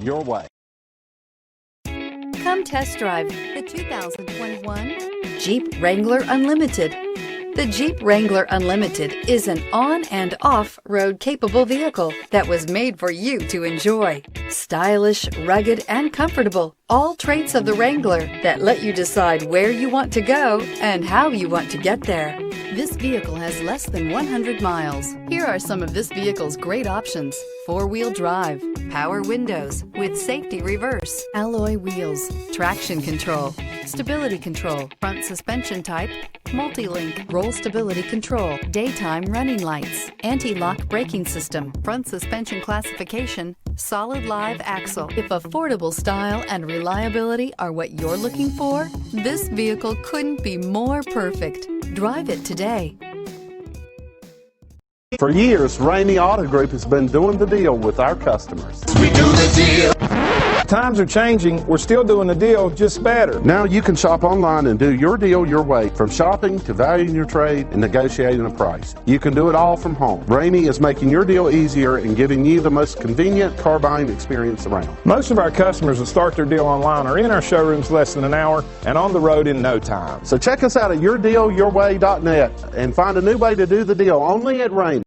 your way. Come test drive the 2021 Jeep Wrangler Unlimited. The Jeep Wrangler Unlimited is an on- and off-road capable vehicle that was made for you to enjoy. Stylish, rugged, and comfortable. All traits of the Wrangler that let you decide where you want to go and how you want to get there. This vehicle has less than 100 miles. Here are some of this vehicle's great options: four-wheel drive, power windows with safety reverse, alloy wheels, traction control, stability control, front suspension type, multi-link, roll stability control, daytime running lights, anti-lock braking system, front suspension classification, solid live axle. If affordable style and reliability are what you're looking for, this vehicle couldn't be more perfect. Drive it today. For years, Ramey Auto Group has been doing the deal with our customers. We do the deal. Times are changing. We're still doing the deal, just better. Now you can shop online and do your deal your way, from shopping to valuing your trade and negotiating a price. You can do it all from home. Ramey is making your deal easier and giving you the most convenient car buying experience around. Most of our customers that start their deal online are in our showrooms less than an hour and on the road in no time. So check us out at yourdealyourway.net and find a new way to do the deal only at Ramey.